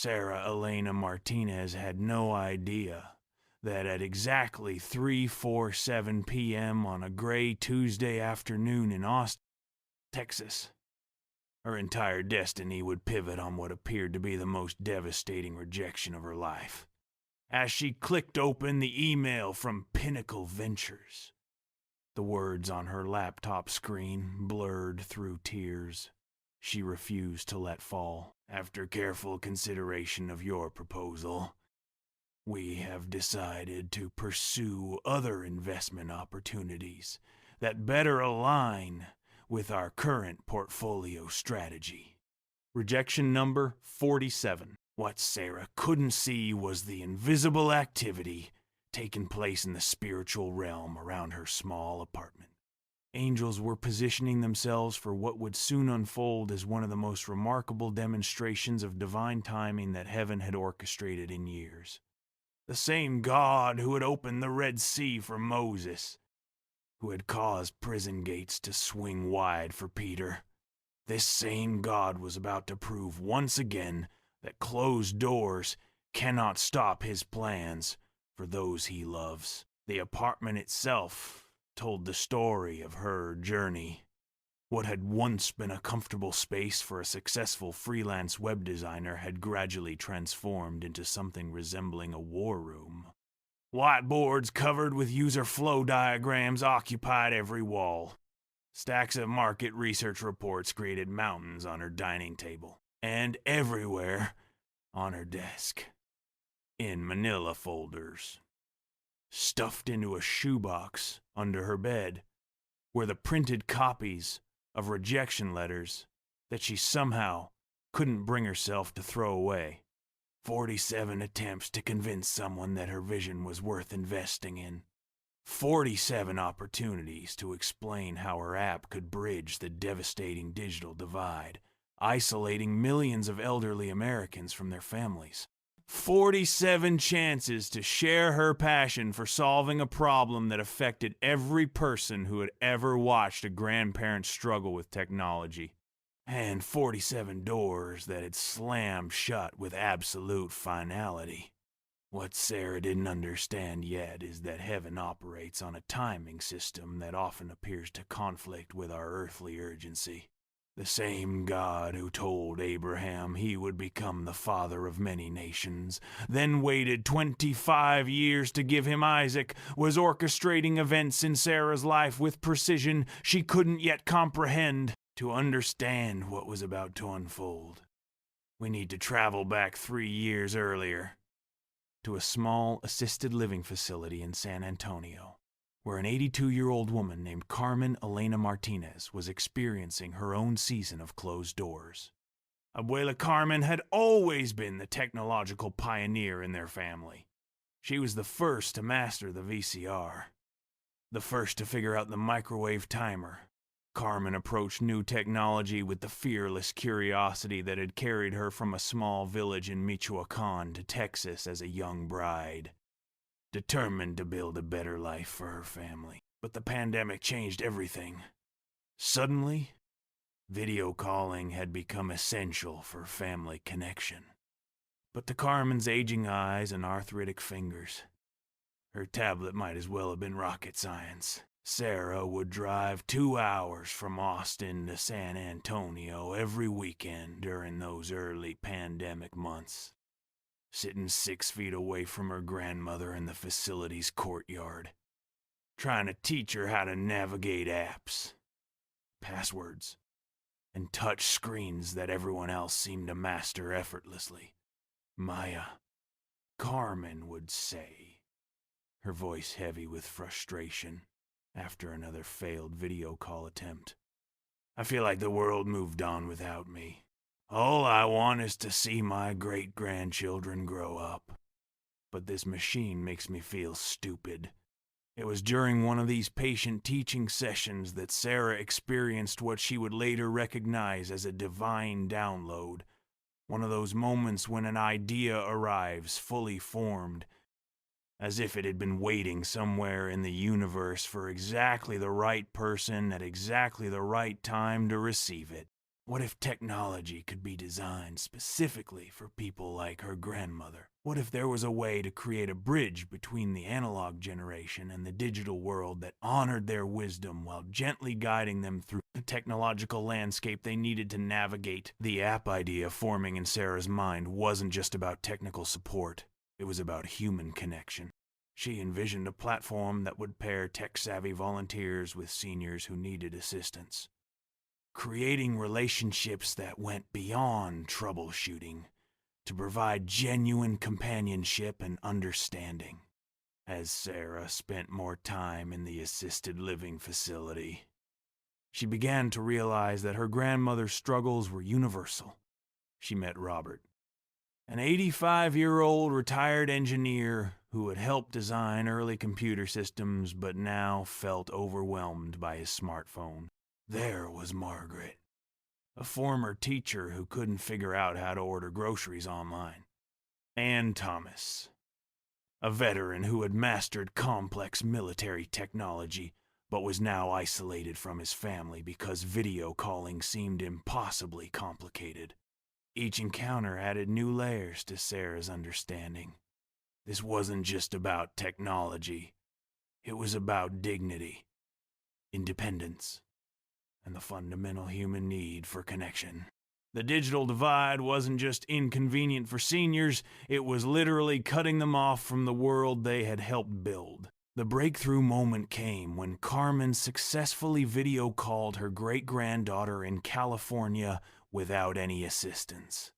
Sarah Elena Martinez had no idea that at exactly 3:47 p.m. on a gray Tuesday afternoon in Austin, Texas, her entire destiny would pivot on what appeared to be the most devastating rejection of her life. As she clicked open the email from Pinnacle Ventures, the words on her laptop screen blurred through tears she refused to let fall. After careful consideration of your proposal, we have decided to pursue other investment opportunities that better align with our current portfolio strategy. Rejection number 47. What Sarah couldn't see was the invisible activity taking place in the spiritual realm around her small apartment. Angels were positioning themselves for what would soon unfold as one of the most remarkable demonstrations of divine timing that heaven had orchestrated in years. The same God who had opened the Red Sea for Moses, who had caused prison gates to swing wide for Peter, this same God was about to prove once again that closed doors cannot stop his plans for those he loves. The apartment itself told the story of her journey. What had once been a comfortable space for a successful freelance web designer had gradually transformed into something resembling a war room. Whiteboards covered with user flow diagrams occupied every wall. Stacks of market research reports created mountains on her dining table, and everywhere on her desk, in manila folders, stuffed into a shoebox under her bed, were the printed copies of rejection letters that she somehow couldn't bring herself to throw away. 47 attempts to convince someone that her vision was worth investing in. 47 opportunities to explain how her app could bridge the devastating digital divide, isolating millions of elderly Americans from their families. 47 chances to share her passion for solving a problem that affected every person who had ever watched a grandparent struggle with technology. And 47 doors that had slammed shut with absolute finality. What Sarah didn't understand yet is that heaven operates on a timing system that often appears to conflict with our earthly urgency. The same God who told Abraham he would become the father of many nations, then waited 25 years to give him Isaac, was orchestrating events in Sarah's life with precision she couldn't yet comprehend. To understand what was about to unfold, we need to travel back 3 years earlier to a small assisted living facility in San Antonio, where an 82-year-old woman named Carmen Elena Martinez was experiencing her own season of closed doors. Abuela Carmen had always been the technological pioneer in their family. She was the first to master the VCR, the first to figure out the microwave timer. Carmen approached new technology with the fearless curiosity that had carried her from a small village in Michoacan to Texas as a young bride, determined to build a better life for her family. But the pandemic changed everything. Suddenly, video calling had become essential for family connection. But to Carmen's aging eyes and arthritic fingers, her tablet might as well have been rocket science. Sarah would drive 2 hours from Austin to San Antonio every weekend during those early pandemic months, sitting 6 feet away from her grandmother in the facility's courtyard, trying to teach her how to navigate apps, passwords, and touch screens that everyone else seemed to master effortlessly. Maya, Carmen would say, her voice heavy with frustration. After another failed video call attempt, I feel like the world moved on without me. All I want is to see my great-grandchildren grow up. But this machine makes me feel stupid. It was during one of these patient teaching sessions that Sarah experienced what she would later recognize as a divine download. One of those moments when an idea arrives fully formed, as if it had been waiting somewhere in the universe for exactly the right person at exactly the right time to receive it. What if technology could be designed specifically for people like her grandmother? What if there was a way to create a bridge between the analog generation and the digital world that honored their wisdom while gently guiding them through the technological landscape they needed to navigate? The app idea forming in Sarah's mind wasn't just about technical support. It was about human connection. She envisioned a platform that would pair tech-savvy volunteers with seniors who needed assistance, creating relationships that went beyond troubleshooting to provide genuine companionship and understanding. As Sarah spent more time in the assisted living facility, she began to realize that her grandmother's struggles were universal. She met Robert, an 85-year-old retired engineer who had helped design early computer systems but now felt overwhelmed by his smartphone. There was Margaret, a former teacher who couldn't figure out how to order groceries online. And Thomas, a veteran who had mastered complex military technology but was now isolated from his family because video calling seemed impossibly complicated. Each encounter added new layers to Sarah's understanding. This wasn't just about technology. It was about dignity, independence, and the fundamental human need for connection. The digital divide wasn't just inconvenient for seniors, it was literally cutting them off from the world they had helped build. The breakthrough moment came when Carmen successfully video called her great-granddaughter in California without any assistance.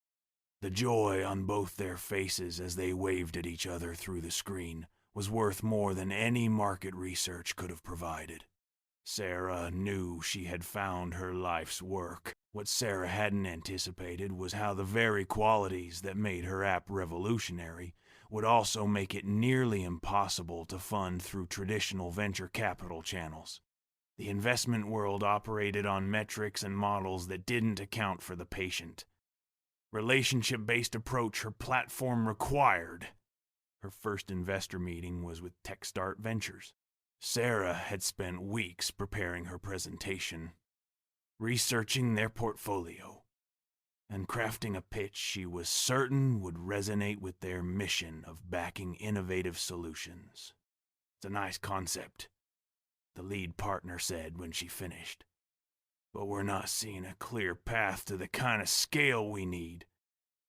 The joy on both their faces as they waved at each other through the screen was worth more than any market research could have provided. Sarah knew she had found her life's work. What Sarah hadn't anticipated was how the very qualities that made her app revolutionary would also make it nearly impossible to fund through traditional venture capital channels. The investment world operated on metrics and models that didn't account for the patient, relationship-based approach her platform required. Her first investor meeting was with TechStart Ventures. Sarah had spent weeks preparing her presentation, researching their portfolio, and crafting a pitch she was certain would resonate with their mission of backing innovative solutions. "It's a nice concept," the lead partner said when she finished, "but we're not seeing a clear path to the kind of scale we need.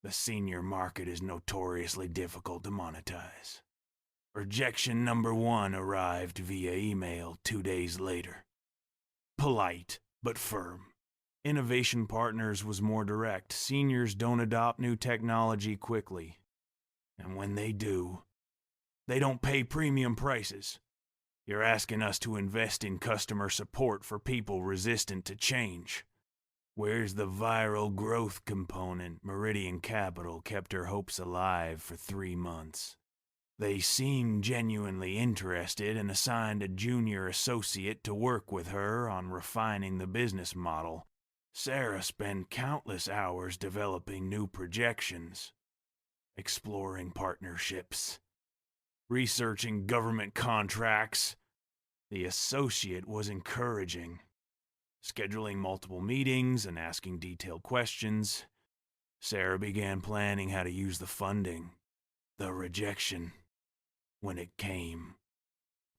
The senior market is notoriously difficult to monetize." Rejection number 1 arrived via email 2 days later. Polite, but firm. Innovation Partners was more direct. Seniors don't adopt new technology quickly. And when they do, they don't pay premium prices. You're asking us to invest in customer support for people resistant to change. Where's the viral growth component? Meridian Capital kept her hopes alive for 3 months. They seemed genuinely interested and assigned a junior associate to work with her on refining the business model. Sarah spent countless hours developing new projections, exploring partnerships, researching government contracts. The associate was encouraging, scheduling multiple meetings and asking detailed questions. Sarah began planning how to use the funding. The rejection, when it came,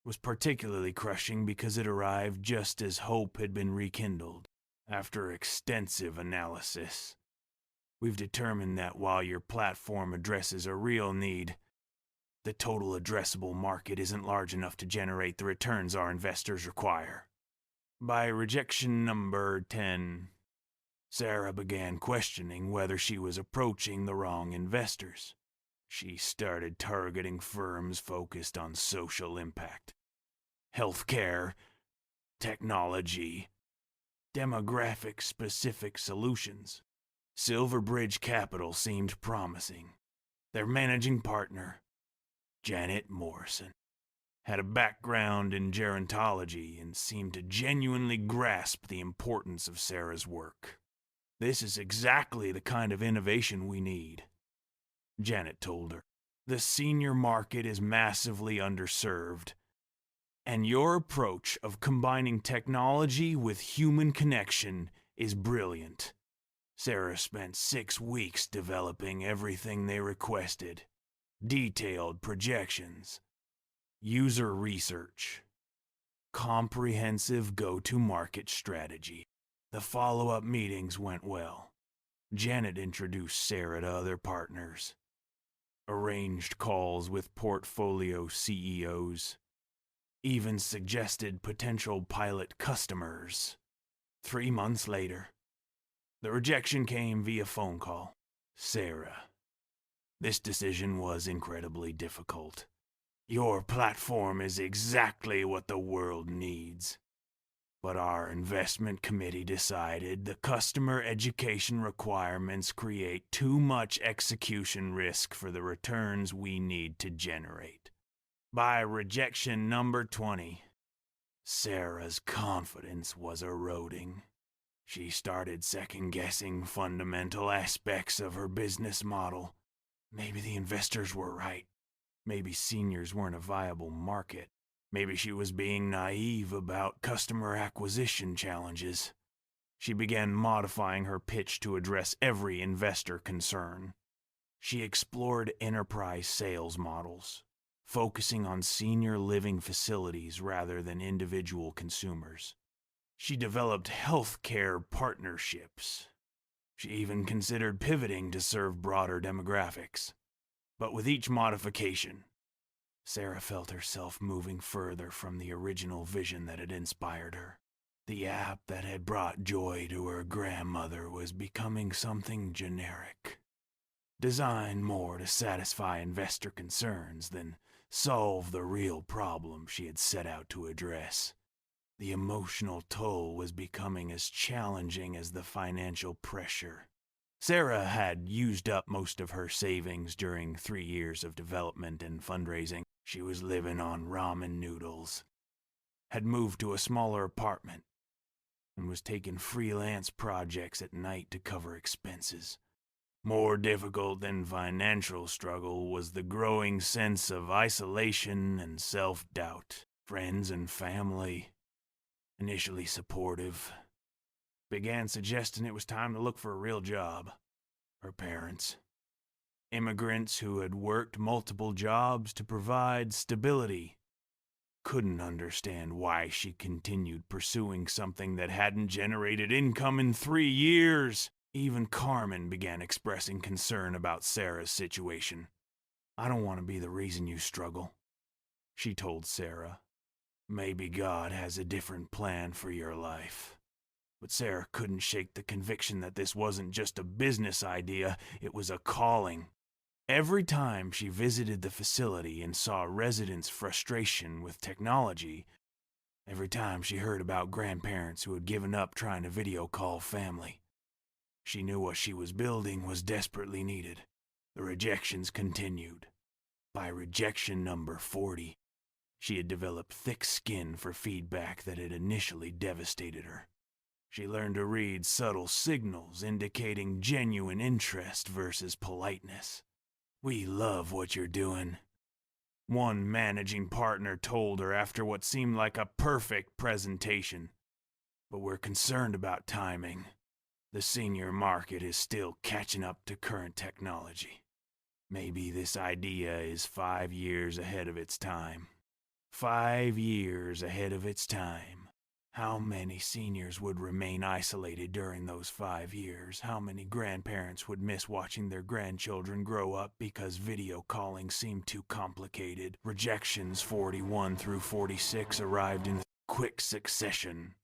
was particularly crushing because it arrived just as hope had been rekindled. After extensive analysis, we've determined that while your platform addresses a real need, the total addressable market isn't large enough to generate the returns our investors require. By rejection number 10, Sarah began questioning whether she was approaching the wrong investors. She started targeting firms focused on social impact, healthcare, technology, demographic-specific solutions. Silverbridge Capital seemed promising. Their managing partner, Janet Morrison, had a background in gerontology and seemed to genuinely grasp the importance of Sarah's work. "This is exactly the kind of innovation we need," Janet told her. "The senior market is massively underserved, and your approach of combining technology with human connection is brilliant." Sarah spent 6 weeks developing everything they requested: detailed projections, user research, comprehensive go-to-market strategy. The follow-up meetings went well. Janet introduced Sarah to other partners, arranged calls with portfolio CEOs, even suggested potential pilot customers. 3 months later, the rejection came via phone call. Sarah, this decision was incredibly difficult. Your platform is exactly what the world needs. But our investment committee decided the customer education requirements create too much execution risk for the returns we need to generate. By rejection number 20, Sarah's confidence was eroding. She started second-guessing fundamental aspects of her business model. Maybe the investors were right. Maybe seniors weren't a viable market. Maybe she was being naive about customer acquisition challenges. She began modifying her pitch to address every investor concern. She explored enterprise sales models, focusing on senior living facilities rather than individual consumers. She developed healthcare partnerships. She even considered pivoting to serve broader demographics. But with each modification, Sarah felt herself moving further from the original vision that had inspired her. The app that had brought joy to her grandmother was becoming something generic, designed more to satisfy investor concerns than solve the real problem she had set out to address. The emotional toll was becoming as challenging as the financial pressure. Sarah had used up most of her savings during 3 years of development and fundraising. She was living on ramen noodles, had moved to a smaller apartment, and was taking freelance projects at night to cover expenses. More difficult than financial struggle was the growing sense of isolation and self-doubt. Friends and family, initially supportive, began suggesting it was time to look for a real job. Her parents, immigrants who had worked multiple jobs to provide stability, couldn't understand why she continued pursuing something that hadn't generated income in 3 years. Even Carmen began expressing concern about Sarah's situation. "I don't want to be the reason you struggle," she told Sarah. "Maybe God has a different plan for your life." But Sarah couldn't shake the conviction that this wasn't just a business idea, it was a calling. Every time she visited the facility and saw residents' frustration with technology, every time she heard about grandparents who had given up trying to video call family, she knew what she was building was desperately needed. The rejections continued. By rejection number 40, she had developed thick skin for feedback that had initially devastated her. She learned to read subtle signals indicating genuine interest versus politeness. "We love what you're doing," one managing partner told her after what seemed like a perfect presentation. "But we're concerned about timing. The senior market is still catching up to current technology. Maybe this idea is 5 years ahead of its time." 5 years ahead of its time. How many seniors would remain isolated during those 5 years? How many grandparents would miss watching their grandchildren grow up because video calling seemed too complicated? Rejections 41 through 46 arrived in quick succession,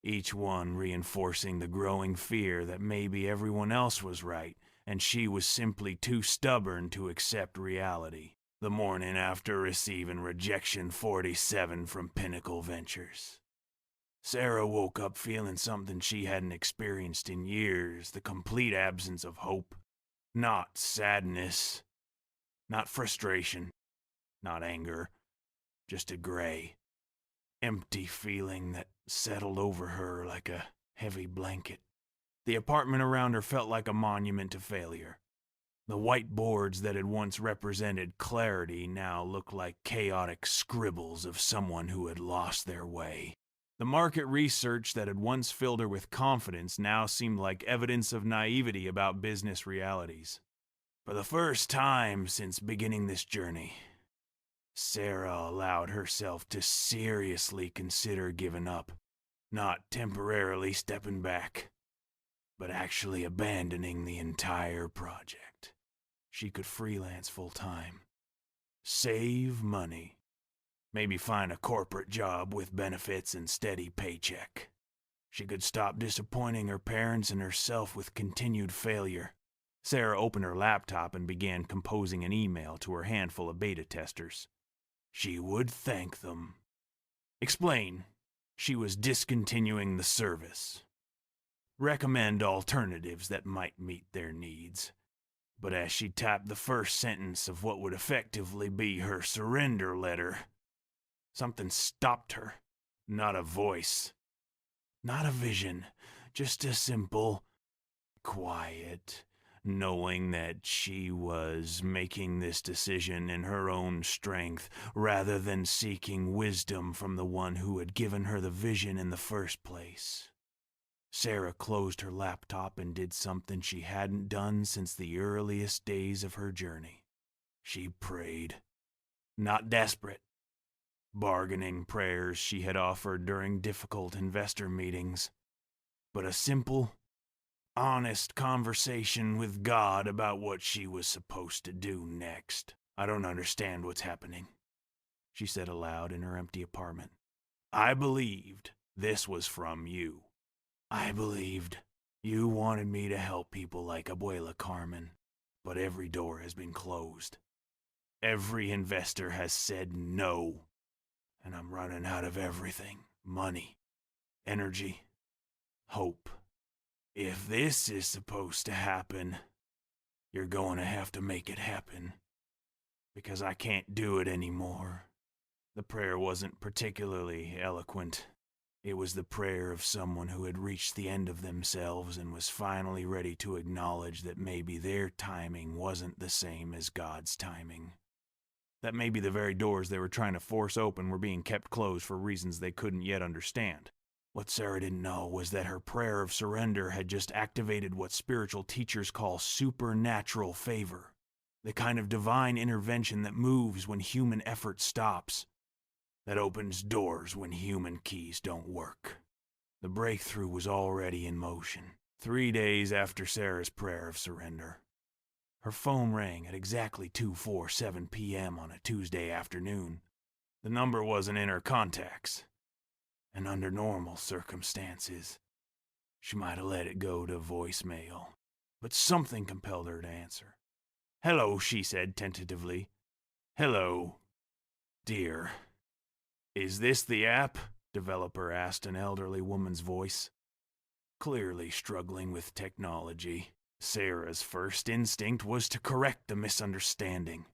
each one reinforcing the growing fear that maybe everyone else was right and she was simply too stubborn to accept reality. The morning after receiving rejection 47 from Pinnacle Ventures, Sarah woke up feeling something she hadn't experienced in years: the complete absence of hope. Not sadness, not frustration, not anger, just a gray, empty feeling that settled over her like a heavy blanket. The apartment around her felt like a monument to failure. The white boards that had once represented clarity now looked like chaotic scribbles of someone who had lost their way. The market research that had once filled her with confidence now seemed like evidence of naivety about business realities. For the first time since beginning this journey, Sarah allowed herself to seriously consider giving up, not temporarily stepping back, but actually abandoning the entire project. She could freelance full-time, save money, maybe find a corporate job with benefits and steady paycheck. She could stop disappointing her parents and herself with continued failure. Sarah opened her laptop and began composing an email to her handful of beta testers. She would thank them. Explain she was discontinuing the service. Recommend alternatives that might meet their needs. But as she typed the first sentence of what would effectively be her surrender letter, something stopped her. Not a voice, not a vision, just a simple, quiet, knowing that she was making this decision in her own strength rather than seeking wisdom from the one who had given her the vision in the first place. Sarah closed her laptop and did something she hadn't done since the earliest days of her journey. She prayed. Not desperate. Bargaining prayers she had offered during difficult investor meetings, but a simple, honest conversation with God about what she was supposed to do next. I don't understand what's happening, she said aloud in her empty apartment. I believed this was from you. I believed you wanted me to help people like Abuela Carmen, but every door has been closed. Every investor has said no, and I'm running out of everything. Money, energy, hope. If this is supposed to happen, you're going to have to make it happen, because I can't do it anymore. The prayer wasn't particularly eloquent. It was the prayer of someone who had reached the end of themselves and was finally ready to acknowledge that maybe their timing wasn't the same as God's timing. That maybe the very doors they were trying to force open were being kept closed for reasons they couldn't yet understand. What Sarah didn't know was that her prayer of surrender had just activated what spiritual teachers call supernatural favor, the kind of divine intervention that moves when human effort stops, that opens doors when human keys don't work. The breakthrough was already in motion, 3 days after Sarah's prayer of surrender. Her phone rang at exactly 2:47 p.m. on a Tuesday afternoon. The number wasn't in her contacts, and under normal circumstances, she might have let it go to voicemail. But something compelled her to answer. "Hello," she said tentatively. "Hello, dear." "Is this the app?" developer asked an elderly woman's voice. Clearly struggling with technology, Sarah's first instinct was to correct the misunderstanding.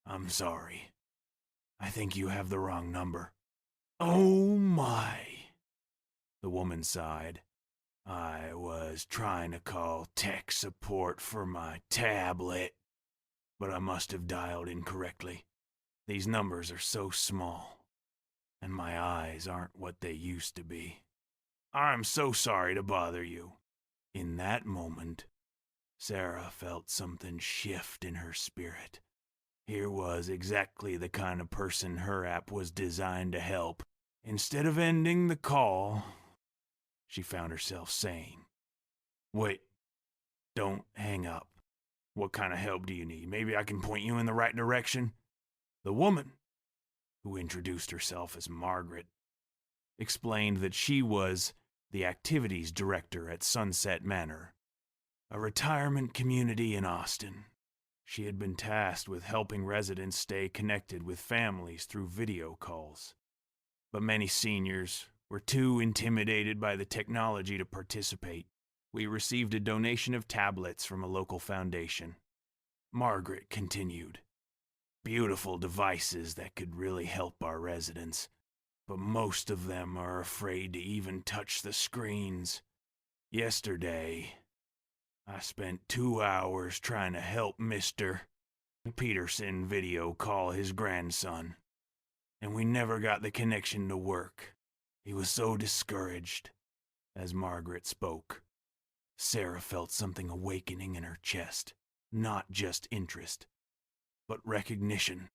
"I'm sorry. I think you have the wrong number." "Oh my," the woman sighed. "I was trying to call tech support for my tablet, but I must have dialed incorrectly. These numbers are so small, and my eyes aren't what they used to be. I'm so sorry to bother you." In that moment, Sarah felt something shift in her spirit. Here was exactly the kind of person her app was designed to help. Instead of ending the call, she found herself saying, "Wait, don't hang up. What kind of help do you need? Maybe I can point you in the right direction." The woman, who introduced herself as Margaret, explained that she was the activities director at Sunset Manor, a retirement community in Austin. She had been tasked with helping residents stay connected with families through video calls. But many seniors were too intimidated by the technology to participate. We received a donation of tablets from a local foundation. Margaret continued. "Beautiful devices that could really help our residents, but most of them are afraid to even touch the screens. Yesterday, I spent 2 hours trying to help Mr. Peterson video call his grandson, and we never got the connection to work. He was so discouraged. As Margaret spoke, Sarah felt something awakening in her chest. Not just interest, but recognition.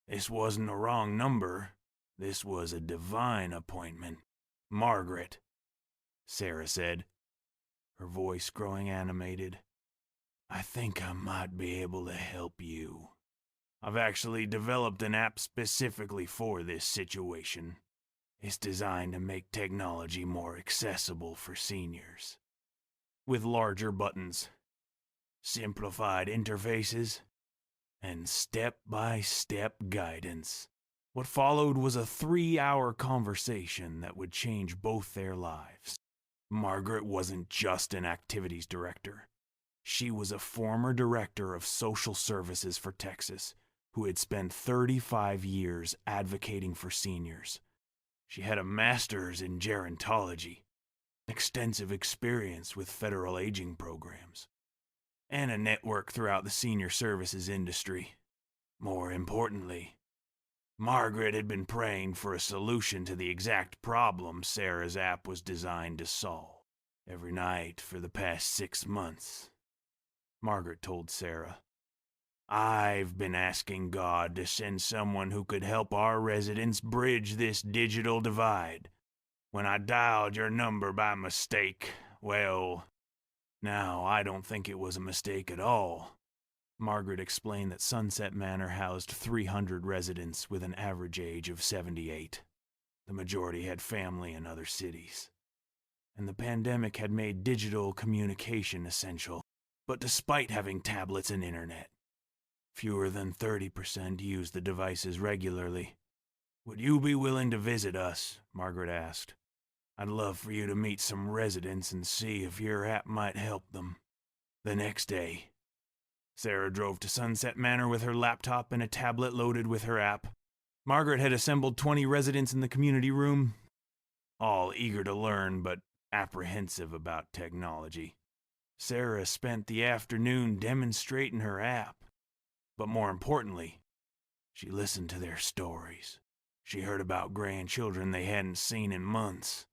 This wasn't a wrong number. This was a divine appointment. Margaret, Sarah said, her voice growing animated. I think I might be able to help you. I've actually developed an app specifically for this situation. It's designed to make technology more accessible for seniors. With larger buttons, simplified interfaces, and step-by-step guidance. What followed was a 3-hour conversation that would change both their lives. Margaret wasn't just an activities director. She was a former director of social services for Texas who had spent 35 years advocating for seniors. She had a master's in gerontology, extensive experience with federal aging programs, and a network throughout the senior services industry. More importantly, Margaret had been praying for a solution to the exact problem Sarah's app was designed to solve. Every night for the past 6 months, Margaret told Sarah, I've been asking God to send someone who could help our residents bridge this digital divide. When I dialed your number by mistake, well, now I don't think it was a mistake at all. Margaret explained that Sunset Manor housed 300 residents with an average age of 78. The majority had family in other cities, and the pandemic had made digital communication essential. But despite having tablets and internet, fewer than 30% used the devices regularly. Would you be willing to visit us? Margaret asked. I'd love for you to meet some residents and see if your app might help them. The next day, Sarah drove to Sunset Manor with her laptop and a tablet loaded with her app. Margaret had assembled 20 residents in the community room, all eager to learn but apprehensive about technology. Sarah spent the afternoon demonstrating her app, but more importantly, she listened to their stories. She heard about grandchildren they hadn't seen in months,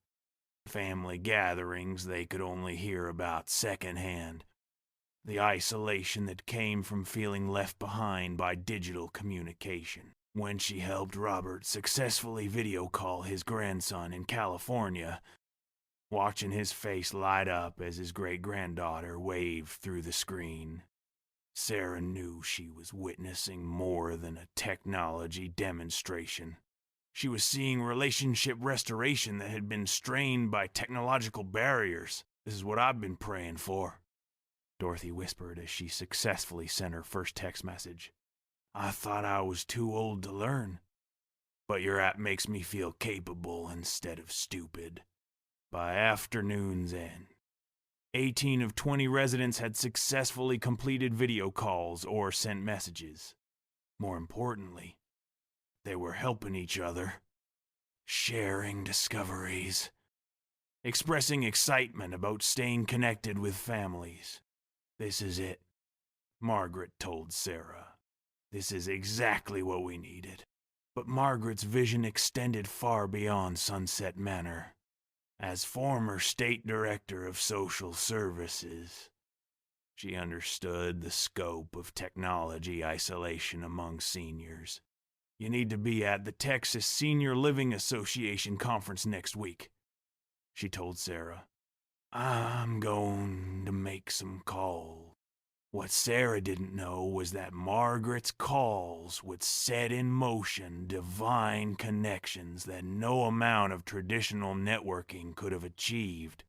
family gatherings they could only hear about secondhand, the isolation that came from feeling left behind by digital communication. When she helped Robert successfully video call his grandson in California, watching his face light up as his great-granddaughter waved through the screen, Sarah knew she was witnessing more than a technology demonstration. She was seeing relationship restoration that had been strained by technological barriers. This is what I've been praying for, Dorothy whispered as she successfully sent her first text message. I thought I was too old to learn, but your app makes me feel capable instead of stupid. By afternoon's end, 18 of 20 residents had successfully completed video calls or sent messages. More importantly, they were helping each other, sharing discoveries, expressing excitement about staying connected with families. This is it, Margaret told Sarah. This is exactly what we needed. But Margaret's vision extended far beyond Sunset Manor. As former state director of social services, she understood the scope of technology isolation among seniors. You need to be at the Texas Senior Living Association conference next week, she told Sarah. I'm going to make some calls. What Sarah didn't know was that Margaret's calls would set in motion divine connections that no amount of traditional networking could have achieved.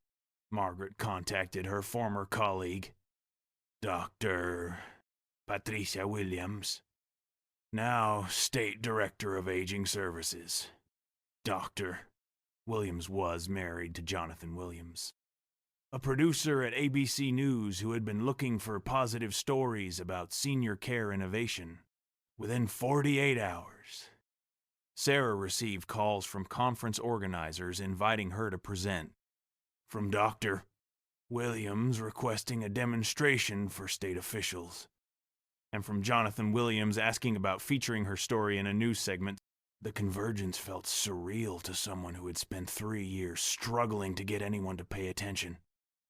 Margaret contacted her former colleague, Dr. Patricia Williams, now State Director of Aging Services. Dr. Williams was married to Jonathan Williams, a producer at ABC News who had been looking for positive stories about senior care innovation. Within 48 hours, Sarah received calls from conference organizers inviting her to present, from Dr. Williams requesting a demonstration for state officials, and from Jonathan Williams asking about featuring her story in a news segment. The convergence felt surreal to someone who had spent 3 years struggling to get anyone to pay attention.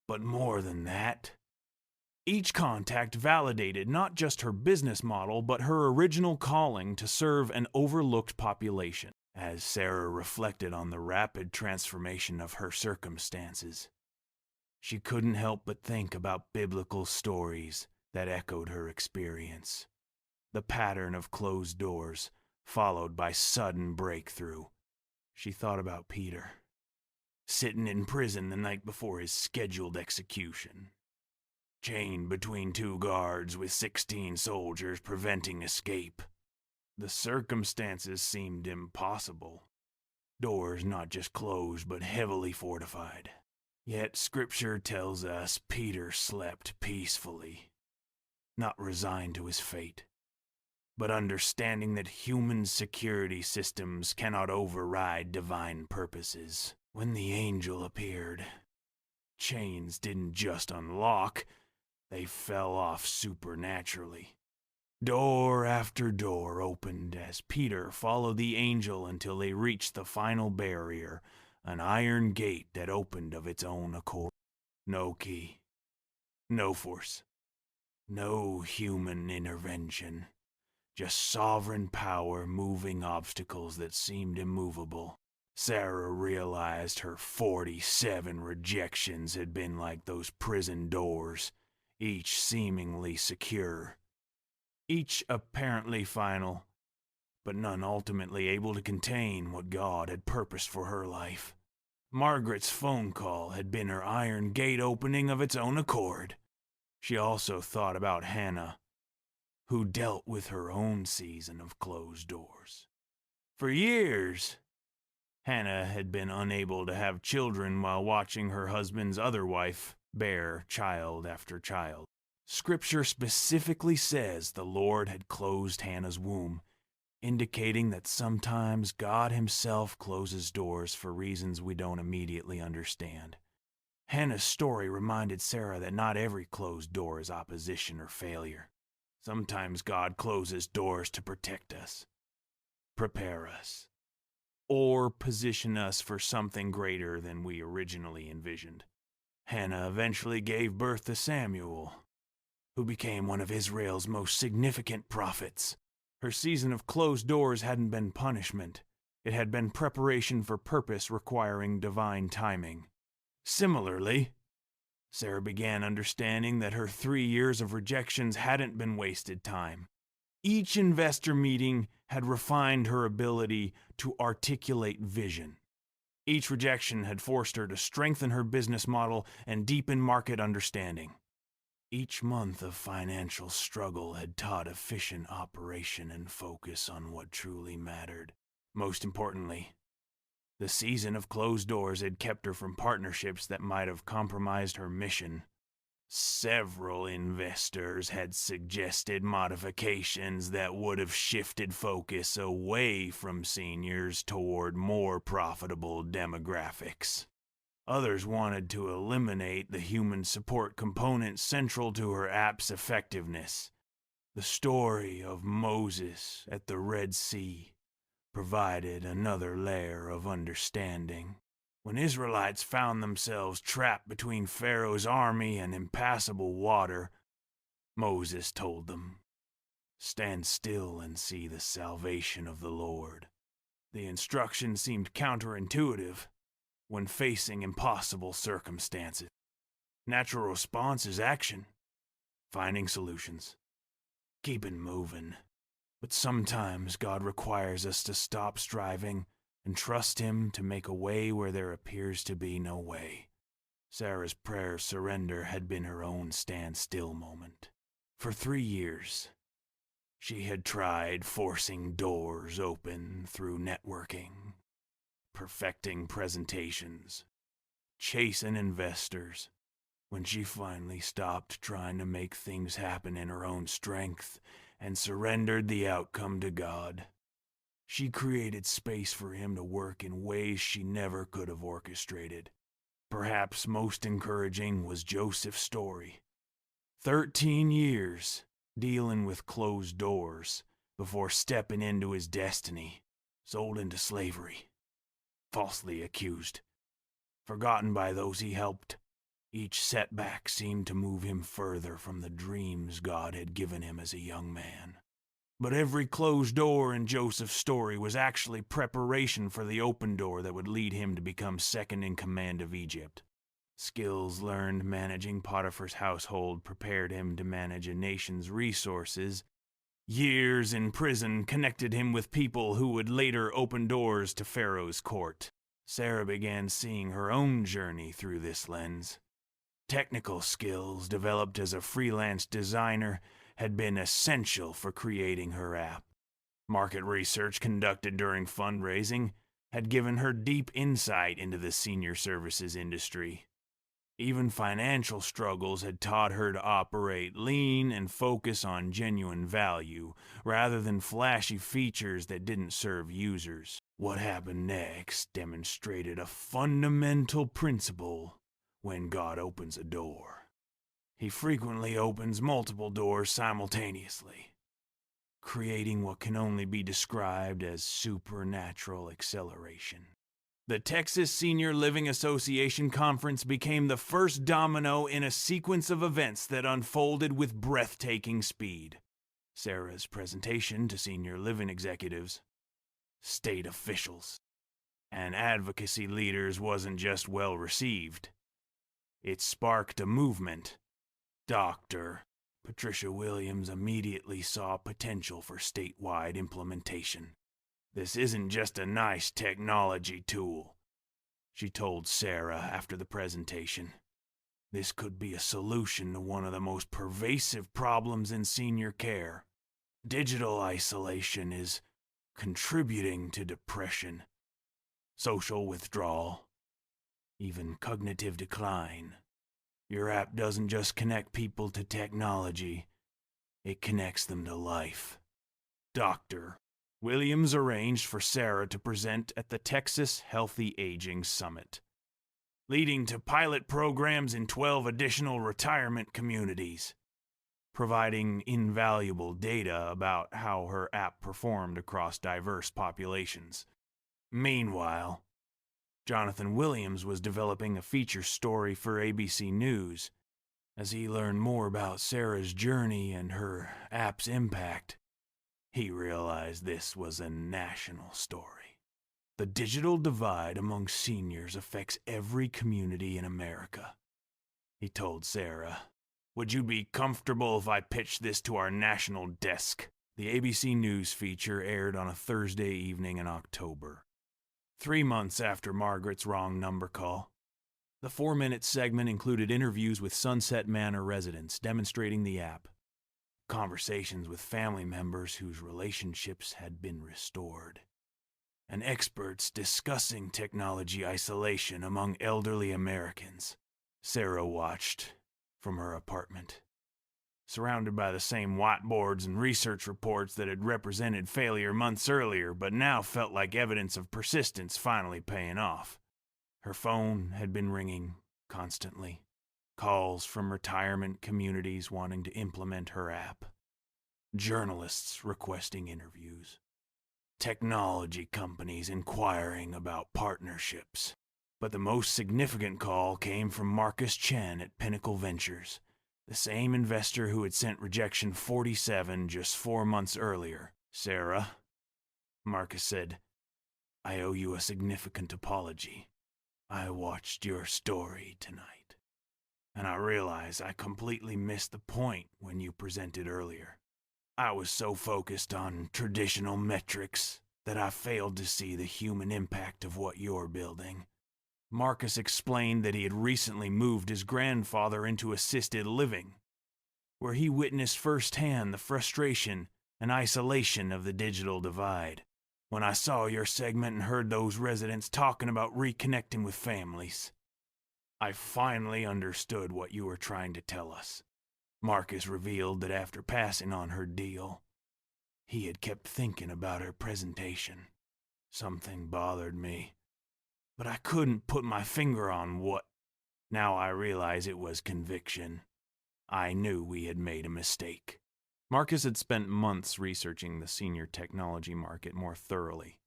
But more than that, each contact validated not just her business model, but her original calling to serve an overlooked population. As Sarah reflected on the rapid transformation of her circumstances, she couldn't help but think about biblical stories that echoed her experience. The pattern of closed doors, followed by sudden breakthrough. She thought about Peter, sitting in prison the night before his scheduled execution, chained between 2 guards with 16 soldiers preventing escape. The circumstances seemed impossible. Doors not just closed but heavily fortified. Yet Scripture tells us Peter slept peacefully, not resigned to his fate, but understanding that human security systems cannot override divine purposes. When the angel appeared, chains didn't just unlock, they fell off supernaturally. Door after door opened as Peter followed the angel until they reached the final barrier, an iron gate that opened of its own accord. No key, no force, no human intervention. Just sovereign power moving obstacles that seemed immovable. Sarah realized her 47 rejections had been like those prison doors, each seemingly secure, each apparently final, but none ultimately able to contain what God had purposed for her life. Margaret's phone call had been her iron gate opening of its own accord. She also thought about Hannah, who dealt with her own season of closed doors. For years, Hannah had been unable to have children while watching her husband's other wife bear child after child. Scripture specifically says the Lord had closed Hannah's womb, indicating that sometimes God himself closes doors for reasons we don't immediately understand. Hannah's story reminded Sarah that not every closed door is opposition or failure. Sometimes God closes doors to protect us, prepare us, or position us for something greater than we originally envisioned. Hannah eventually gave birth to Samuel, who became one of Israel's most significant prophets. Her season of closed doors hadn't been punishment. It had been preparation for purpose requiring divine timing. Similarly, Sarah began understanding that her 3 years of rejections hadn't been wasted time. Each investor meeting had refined her ability to articulate vision. Each rejection had forced her to strengthen her business model and deepen market understanding. Each month of financial struggle had taught efficient operation and focus on what truly mattered. Most importantly, the season of closed doors had kept her from partnerships that might have compromised her mission. Several investors had suggested modifications that would have shifted focus away from seniors toward more profitable demographics. Others wanted to eliminate the human support component central to her app's effectiveness. The story of Moses at the Red Sea provided another layer of understanding. When Israelites found themselves trapped between Pharaoh's army and impassable water, Moses told them, "Stand still and see the salvation of the Lord." The instruction seemed counterintuitive when facing impossible circumstances. Natural response is action, finding solutions, keeping moving. But sometimes God requires us to stop striving and trust Him to make a way where there appears to be no way. Sarah's prayer of surrender had been her own stand-still moment. For 3 years, she had tried forcing doors open through networking, perfecting presentations, chasing investors. When she finally stopped trying to make things happen in her own strength and surrendered the outcome to God, she created space for Him to work in ways she never could have orchestrated. Perhaps most encouraging was Joseph's story. 13 years dealing with closed doors before stepping into his destiny. sold into slavery, falsely accused, forgotten by those he helped. Each setback seemed to move him further from the dreams God had given him as a young man. But every closed door in Joseph's story was actually preparation for the open door that would lead him to become second in command of Egypt. Skills learned managing Potiphar's household prepared him to manage a nation's resources. Years in prison connected him with people who would later open doors to Pharaoh's court. Sarah began seeing her own journey through this lens. Technical skills developed as a freelance designer had been essential for creating her app. Market research conducted during fundraising had given her deep insight into the senior services industry. Even financial struggles had taught her to operate lean and focus on genuine value, rather than flashy features that didn't serve users. What happened next demonstrated a fundamental principle when God opens a door. He frequently opens multiple doors simultaneously, creating what can only be described as supernatural acceleration. The Texas Senior Living Association Conference became the first domino in a sequence of events that unfolded with breathtaking speed. Sarah's presentation to senior living executives, state officials, and advocacy leaders wasn't just well received. It sparked a movement. Dr. Patricia Williams immediately saw potential for statewide implementation. This isn't just a nice technology tool, she told Sarah after the presentation. This could be a solution to one of the most pervasive problems in senior care. Digital isolation is contributing to depression, social withdrawal, even cognitive decline. Your app doesn't just connect people to technology, it connects them to life. Dr. Williams arranged for Sarah to present at the Texas Healthy Aging Summit, leading to pilot programs in 12 additional retirement communities, providing invaluable data about how her app performed across diverse populations. Meanwhile, Jonathan Williams was developing a feature story for ABC News. As he learned more about Sarah's journey and her app's impact, he realized this was a national story. The digital divide among seniors affects every community in America. He told Sarah, "Would you be comfortable if I pitched this to our national desk?" The ABC News feature aired on a Thursday evening in October, 3 months after Margaret's wrong number call. The 4-minute segment included interviews with Sunset Manor residents demonstrating the app, conversations with family members whose relationships had been restored, and experts discussing technology isolation among elderly Americans. Sarah watched from her apartment, surrounded by the same whiteboards and research reports that had represented failure months earlier, but now felt like evidence of persistence finally paying off. Her phone had been ringing constantly. Calls from retirement communities wanting to implement her app, journalists requesting interviews, technology companies inquiring about partnerships. But the most significant call came from Marcus Chen at Pinnacle Ventures, the same investor who had sent Rejection 47 just 4 months earlier. "Sarah," Marcus said, "I owe you a significant apology. I watched your story tonight, and I realize I completely missed the point when you presented earlier. I was so focused on traditional metrics that I failed to see the human impact of what you're building." Marcus explained that he had recently moved his grandfather into assisted living, where he witnessed firsthand the frustration and isolation of the digital divide. "When I saw your segment and heard those residents talking about reconnecting with families, I finally understood what you were trying to tell us." Marcus revealed that after passing on her deal, he had kept thinking about her presentation. "Something bothered me, but I couldn't put my finger on what. Now I realize it was conviction. I knew we had made a mistake." Marcus had spent months researching the senior technology market more thoroughly.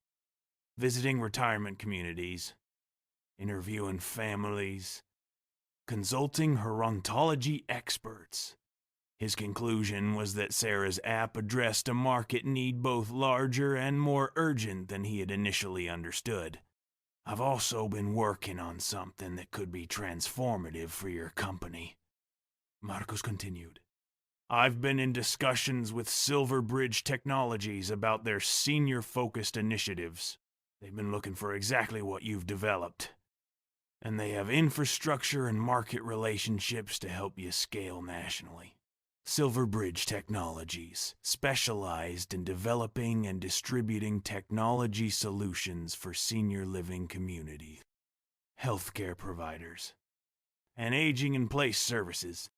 visiting retirement communities, interviewing families, consulting gerontology experts. His conclusion was that Sarah's app addressed a market need both larger and more urgent than he had initially understood. I've also been working on something that could be transformative for your company, Marcos continued. I've been in discussions with Silverbridge Technologies about their senior-focused initiatives. They've been looking for exactly what you've developed, and they have infrastructure and market relationships to help you scale nationally. Silverbridge Technologies specialized in developing and distributing technology solutions for senior living communities, healthcare providers, and aging-in-place services.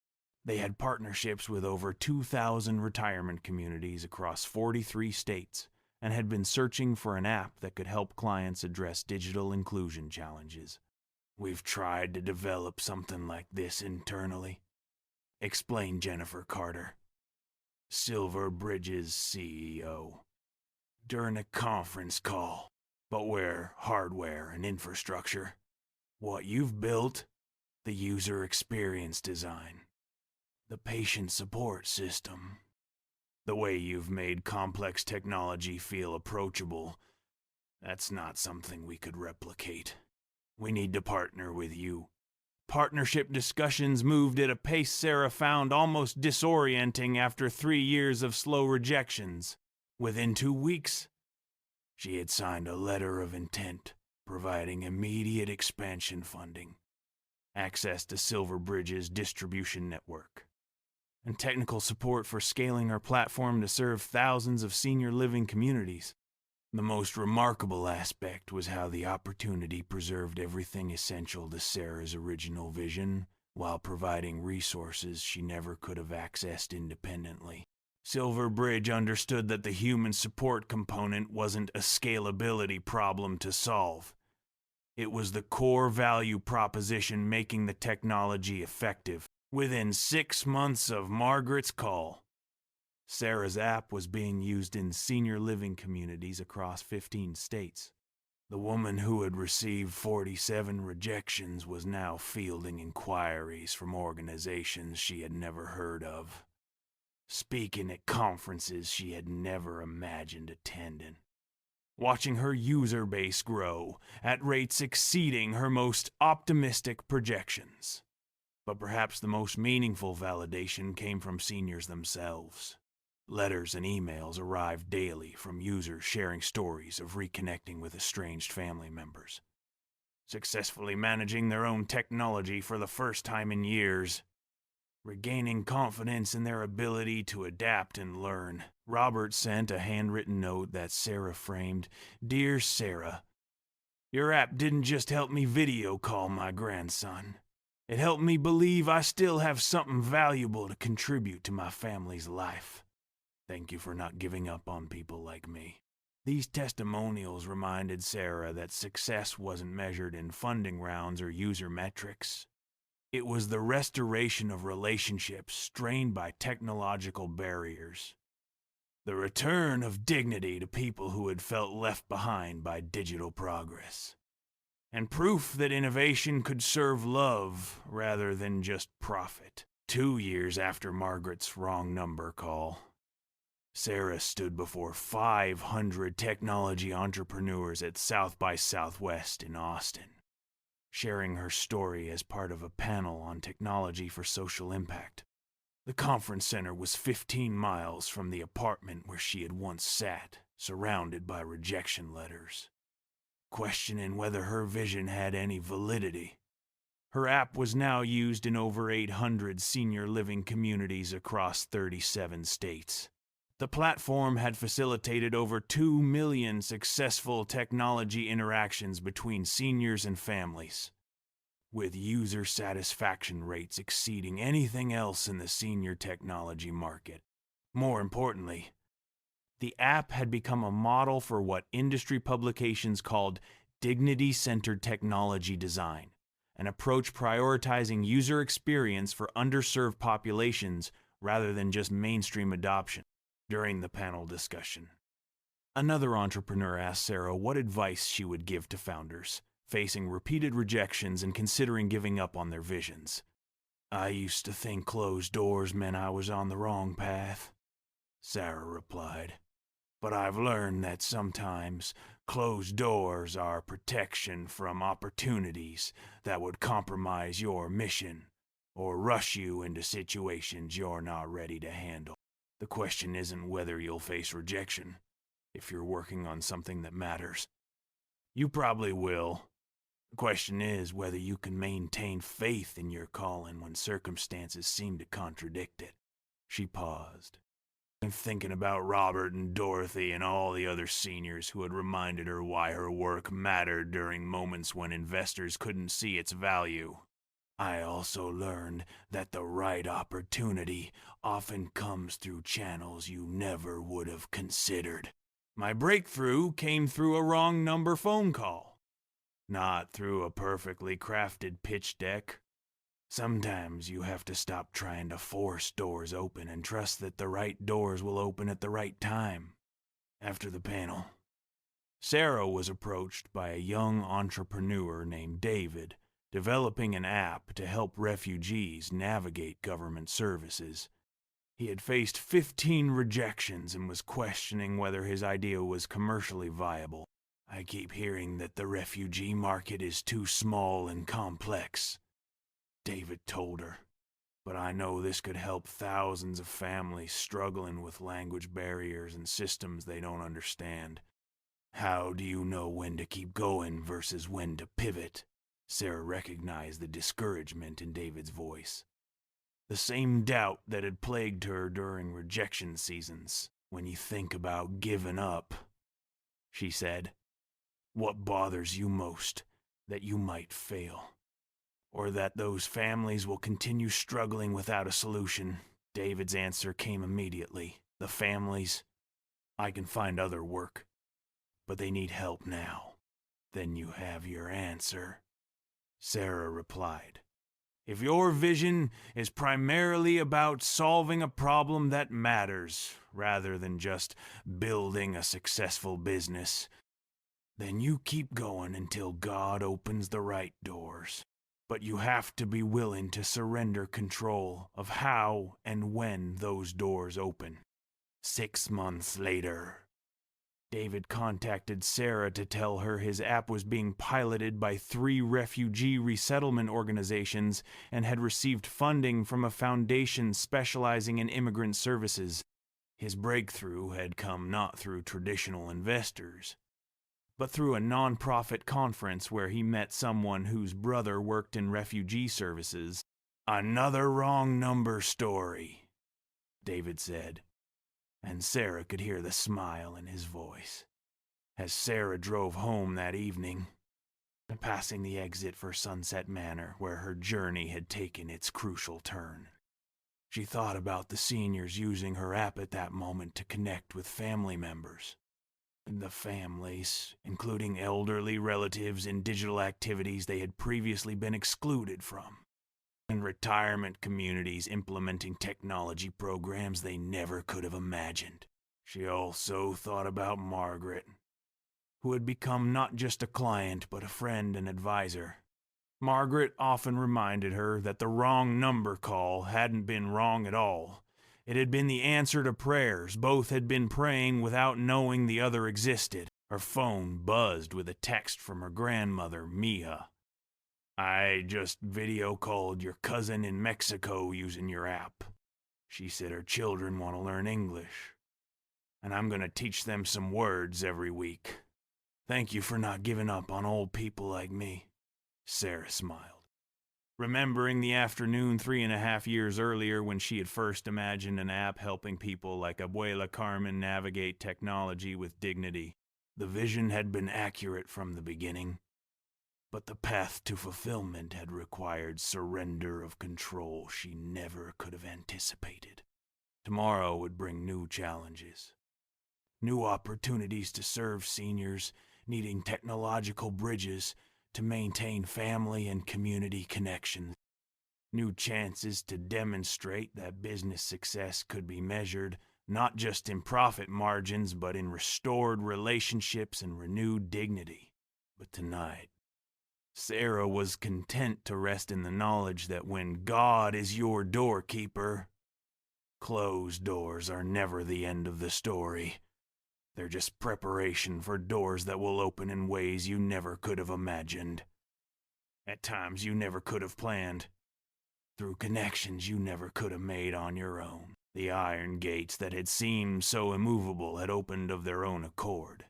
They had partnerships with over 2,000 retirement communities across 43 states and had been searching for an app that could help clients address digital inclusion challenges. We've tried to develop something like this internally, explained Jennifer Carter, Silverbridge's CEO, during a conference call, but we're hardware and infrastructure. What you've built, the user experience design, the patient support system, the way you've made complex technology feel approachable, that's not something we could replicate. We need to partner with you. Partnership discussions moved at a pace Sarah found almost disorienting after 3 years of slow rejections. Within 2 weeks, she had signed a letter of intent, providing immediate expansion funding, access to Silverbridge's distribution network, and technical support for scaling her platform to serve thousands of senior living communities. The most remarkable aspect was how the opportunity preserved everything essential to Sarah's original vision, while providing resources she never could have accessed independently. Silverbridge understood that the human support component wasn't a scalability problem to solve. It was the core value proposition making the technology effective. Within 6 months of Margaret's call, Sarah's app was being used in senior living communities across 15 states. The woman who had received 47 rejections was now fielding inquiries from organizations she had never heard of, speaking at conferences she had never imagined attending, watching her user base grow at rates exceeding her most optimistic projections. But perhaps the most meaningful validation came from seniors themselves. Letters and emails arrived daily from users sharing stories of reconnecting with estranged family members, successfully managing their own technology for the first time in years, regaining confidence in their ability to adapt and learn. Robert sent a handwritten note that Sarah framed. Dear Sarah, your app didn't just help me video call my grandson. It helped me believe I still have something valuable to contribute to my family's life. Thank you for not giving up on people like me. These testimonials reminded Sarah that success wasn't measured in funding rounds or user metrics. It was the restoration of relationships strained by technological barriers. The return of dignity to people who had felt left behind by digital progress. And proof that innovation could serve love rather than just profit. 2 years after Margaret's wrong number call, Sarah stood before 500 technology entrepreneurs at South by Southwest in Austin, sharing her story as part of a panel on technology for social impact. The conference center was 15 miles from the apartment where she had once sat, surrounded by rejection letters, questioning whether her vision had any validity. Her app was now used in over 800 senior living communities across 37 states. The platform had facilitated over 2 million successful technology interactions between seniors and families, with user satisfaction rates exceeding anything else in the senior technology market. More importantly, the app had become a model for what industry publications called dignity-centered technology design, an approach prioritizing user experience for underserved populations rather than just mainstream adoption. During the panel discussion, Another entrepreneur asked Sarah what advice she would give to founders facing repeated rejections and considering giving up on their visions. "I used to think closed doors meant I was on the wrong path," Sarah replied. "But I've learned that sometimes closed doors are protection from opportunities that would compromise your mission or rush you into situations you're not ready to handle. The question isn't whether you'll face rejection if you're working on something that matters. You probably will. The question is whether you can maintain faith in your calling when circumstances seem to contradict it." She paused, and thinking about Robert and Dorothy and all the other seniors who had reminded her why her work mattered during moments when investors couldn't see its value. "I also learned that the right opportunity often comes through channels you never would have considered. My breakthrough came through a wrong number phone call, not through a perfectly crafted pitch deck. Sometimes you have to stop trying to force doors open and trust that the right doors will open at the right time." After the panel, Sarah was approached by a young entrepreneur named David, developing an app to help refugees navigate government services. He had faced 15 rejections and was questioning whether his idea was commercially viable. "I keep hearing that the refugee market is too small and complex," David told her. "But I know this could help thousands of families struggling with language barriers and systems they don't understand." "How do you know when to keep going versus when to pivot?" Sarah recognized the discouragement in David's voice. The same doubt that had plagued her during rejection seasons. "When you think about giving up," she said, "what bothers you most? That you might fail? Or that those families will continue struggling without a solution?" David's answer came immediately. "The families, I can find other work, but they need help now." "Then you have your answer," Sarah replied. "If your vision is primarily about solving a problem that matters, rather than just building a successful business, then you keep going until God opens the right doors. But you have to be willing to surrender control of how and when those doors open." 6 months later, David contacted Sarah to tell her his app was being piloted by 3 refugee resettlement organizations and had received funding from a foundation specializing in immigrant services. His breakthrough had come not through traditional investors, but through a nonprofit conference where he met someone whose brother worked in refugee services. "Another wrong number story," David said, and Sarah could hear the smile in his voice. As Sarah drove home that evening, passing the exit for Sunset Manor where her journey had taken its crucial turn, she thought about the seniors using her app at that moment to connect with family members. The families, including elderly relatives in digital activities they had previously been excluded from, and retirement communities implementing technology programs they never could have imagined. She also thought about Margaret, who had become not just a client but a friend and advisor. Margaret often reminded her that the wrong number call hadn't been wrong at all. It had been the answer to prayers. Both had been praying without knowing the other existed. Her phone buzzed with a text from her grandmother, Mia. "I just video called your cousin in Mexico using your app. She said her children want to learn English, and I'm going to teach them some words every week. Thank you for not giving up on old people like me." Sarah smiled, remembering the afternoon 3.5 years earlier when she had first imagined an app helping people like Abuela Carmen navigate technology with dignity. The vision had been accurate from the beginning, but the path to fulfillment had required surrender of control she never could have anticipated. Tomorrow would bring new challenges, new opportunities to serve seniors needing technological bridges to maintain family and community connections, new chances to demonstrate that business success could be measured not just in profit margins, but in restored relationships and renewed dignity. But tonight, Sarah was content to rest in the knowledge that when God is your doorkeeper, closed doors are never the end of the story. They're just preparation for doors that will open in ways you never could have imagined. At times you never could have planned. Through connections you never could have made on your own. The iron gates that had seemed so immovable had opened of their own accord.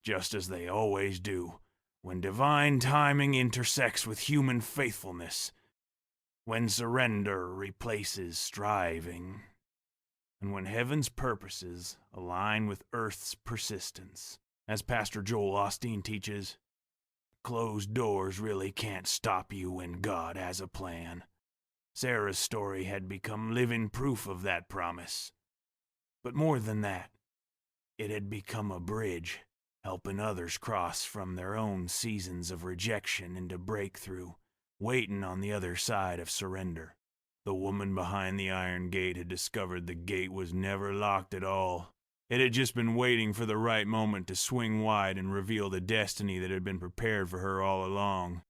Just as they always do, when divine timing intersects with human faithfulness. When surrender replaces striving. And when heaven's purposes align with earth's persistence. As Pastor Joel Osteen teaches, closed doors really can't stop you when God has a plan. Sarah's story had become living proof of that promise. But more than that, it had become a bridge, helping others cross from their own seasons of rejection into breakthrough, waiting on the other side of surrender. The woman behind the iron gate had discovered the gate was never locked at all. It had just been waiting for the right moment to swing wide and reveal the destiny that had been prepared for her all along.